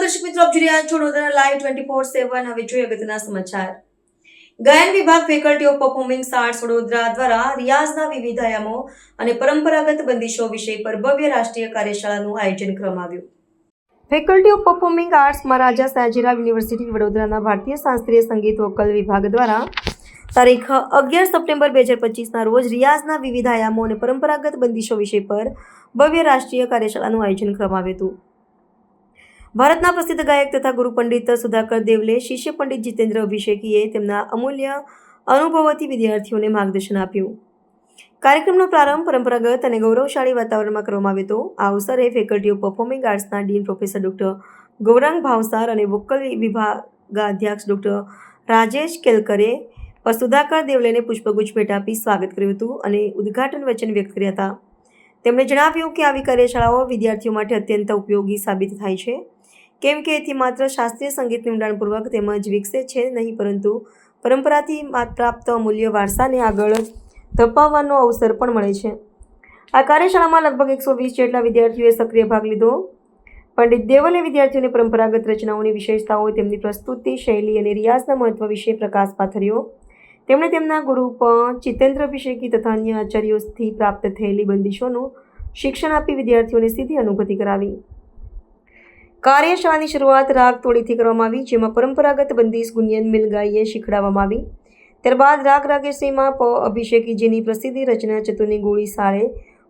દર્શક મિત્રો, આપ જોઈ રહ્યા છો વડોદરા લાઈવ 24/7. હવે જોઈએ અગત્યના સમાચાર. ગાયન વિભાગ faculty of performing arts Vadodara દ્વારા રિયાઝના વિવિધ આયામો અને પરંપરાગત બંદિશો વિષય પર ભવ્ય રાષ્ટ્રીય કાર્યશાળાનું આયોજન કરવામાં આવ્યું. Faculty of performing arts Maharaja Sayajirao university વડોદરાના ભારતીય શાસ્ત્રીય સંગીત વોકલ વિભાગ દ્વારા તારીખ 11 સપ્ટેમ્બર 2025ના રોજ રિયાઝના વિવિધ આયામો અને પરંપરાગત બંદિશો વિષય પર ભવ્ય રાષ્ટ્રીય કાર્યશાળાનું આયોજન કરવામાં આવ્યું હતું. ભારતના પ્રસિદ્ધ ગાયક તથા ગુરુ પંડિત સુધાકર દેવલે શિષ્ય પંડિત જીતેન્દ્ર અભિષેકીએ તેમના અમૂલ્ય અનુભવોથી વિદ્યાર્થીઓને માર્ગદર્શન આપ્યું. કાર્યક્રમનો પ્રારંભ પરંપરાગત અને ગૌરવશાળી વાતાવરણમાં કરવામાં આવ્યો હતો. આ અવસરે ફેકલ્ટી ઓફ પરફોર્મિંગ આર્ટ્સના dean professor doctor Gaurang Bhavsar અને વોકલ વિભાગાધ્યક્ષ ડૉક્ટર રાજેશ કેલકરે સુધાકર દેવલેને પુષ્પગુચ્છ ભેટ આપી સ્વાગત કર્યું હતું અને ઉદ્ઘાટન વચન વ્યક્ત કર્યા હતા. તેમણે જણાવ્યું કે આવી કાર્યશાળાઓ વિદ્યાર્થીઓ માટે અત્યંત ઉપયોગી સાબિત થાય છે, કેમ કે એથી માત્ર શાસ્ત્રીય સંગીતની ઊંડાણપૂર્વક તેમજ વિકસે છે નહીં, પરંતુ પરંપરાથી પ્રાપ્ત અમૂલ્ય વારસાને આગળ ધપાવવાનો અવસર પણ મળે છે. આ કાર્યશાળામાં લગભગ 120 જેટલા વિદ્યાર્થીઓએ સક્રિય ભાગ લીધો. પંડિત દેવલે વિદ્યાર્થીઓને પરંપરાગત રચનાઓની વિશેષતાઓ, તેમની પ્રસ્તુતિ શૈલી અને રિયાઝના મહત્વ વિશે પ્રકાશ પાથર્યો. તેમણે તેમના ગુરુ જીતેન્દ્ર અભિષેકી તથા અન્ય આચાર્યોથી પ્રાપ્ત થયેલી બંદિશોનું શિક્ષણ આપી વિદ્યાર્થીઓને સીધી અનુભૂતિ કરાવી. કાર્યશાળાની શરૂઆત રાગ તોડીથી કરવામાં આવી, જેમાં પરંપરાગત બંદિશ ગુંજન મિલગાઈએ શીખવાડવામાં આવી. ત્યારબાદ રાગ રાગેશ્રીમાં અભિષેકીજીની પ્રસિદ્ધ રચના ચતુરની ગોળી સાળે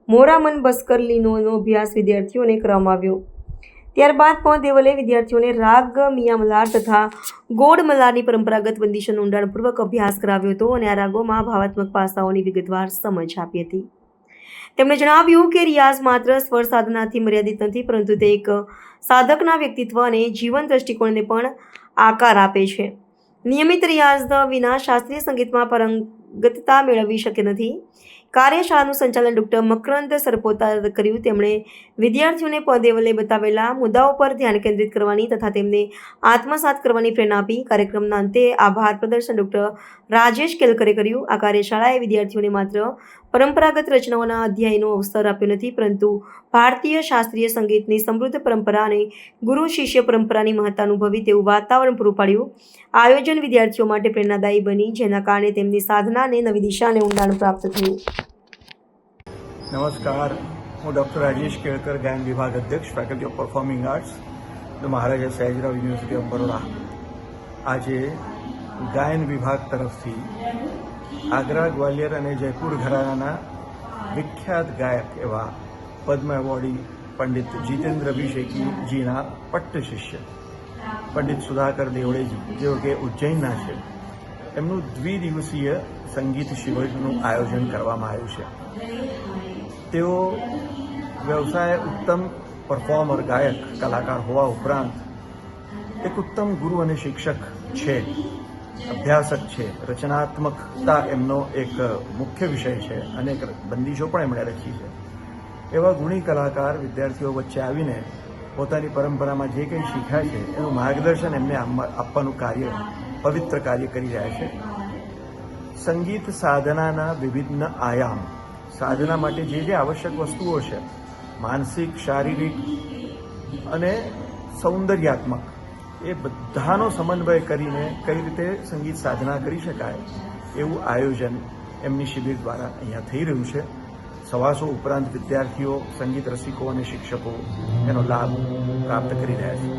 મોરામન બસ્કર લીનોનો અભ્યાસ વિદ્યાર્થીઓને કરવામાં આવ્યો. ત્યારબાદ દેવલે વિદ્યાર્થીઓને રાગ મિયા મલ્હાર તથા ગોડ મલ્હારની પરંપરાગત બંદિશોનો ઊંડાણપૂર્વક અભ્યાસ કરાવ્યો હતો અને આ રાગોમાં ભાવાત્મક પાસાઓની વિગતવાર સમજ આપી હતી. તેમણે જણાવ્યું કે રિયાઝ માત્ર સ્વર સાધનાથી મર્યાદિત નથી, પરંતુ તે એક સાધકના વ્યક્તિત્વ અને જીવન દ્રષ્ટિકોણને પણ આકાર આપે છે. નિયમિત રિયાઝ વિના શાસ્ત્રીય સંગીતમાં પરંગતતા મેળવી શક્ય નથી. કાર્યશાળાનું સંચાલન ડૉક્ટર મકરંદ સરપોતા કર્યું. તેમણે વિદ્યાર્થીઓને દેવલે બતાવેલા મુદ્દાઓ પર ધ્યાન કેન્દ્રિત કરવાની તથા તેમને આત્મસાત કરવાની પ્રેરણા આપી. કાર્યક્રમના અંતે આભાર પ્રદર્શન ડૉક્ટર રાજેશ કેલકરે કર્યું. આ કાર્યશાળાએ વિદ્યાર્થીઓને માત્ર પરંપરાગત રચનાઓના અધ્યયનનો અવસર આપ્યો નથી, પરંતુ ભારતીય શાસ્ત્રીય સંગીતની સમૃદ્ધ પરંપરા અને ગુરુ શિષ્ય પરંપરાની મહત્તા અનુભવી તેવું વાતાવરણ પૂરું પાડ્યું. આયોજન વિદ્યાર્થીઓ માટે પ્રેરણાદાયી બની, જેના કારણે તેમની સાધનાને નવી દિશા અને ઊંડાણ પ્રાપ્ત થયું. નમસ્કાર, હું ડૉક્ટર રાજેશ કેળકર, ગાયન વિભાગ અધ્યક્ષ, faculty of performing arts, Maharaja Sayajirao university of Baroda. આજે ગાયન વિભાગ તરફથી આગ્રા, ગ્વાલિયર અને જયપુર ઘરાનાના વિખ્યાત ગાયક એવા પદ્મ એવોર્ડી પંડિત જીતેન્દ્ર અભિષેકીજીના પટ્ટ શિષ્ય પંડિત સુધાકર દેવલે, જેઓ કે ઉજ્જૈનના છે, એમનું દ્વિદિવસીય સંગીત શિબિરનું આયોજન કરવામાં આવ્યું છે. તેઓ વ્યવસાય ઉત્તમ પરફોર્મર, ગાયક, કલાકાર હોવા ઉપરાંત એક ઉત્તમ ગુરુ અને શિક્ષક છે, અભ્યાસક છે. રચનાત્મકતા એમનો એક મુખ્ય વિષય છે અને બંદિશો પણ એમણે લખી છે. એવા ગુણી કલાકાર વિદ્યાર્થીઓ વચ્ચે આવીને પોતાની પરંપરામાં જે કંઈ શીખ્યા છે એનું માર્ગદર્શન એમને આપવાનું પવિત્ર કાર્ય કરી રહ્યા છે. સંગીત સાધનાના વિવિધ આયામ, સાધના માટે જે આવશ્યક વસ્તુઓ છે, માનસિક, શારીરિક અને સૌંદર્યાત્મક, એ બધાનો સમન્વય કરીને કઈ રીતે સંગીત સાધના કરી શકાય એવું આયોજન એમની શિબિર દ્વારા અહીંયા થઈ રહ્યું છે. 125 ઉપરાંત વિદ્યાર્થીઓ, સંગીત રસિકો અને શિક્ષકો એનો લાભ પ્રાપ્ત કરી રહ્યા છે.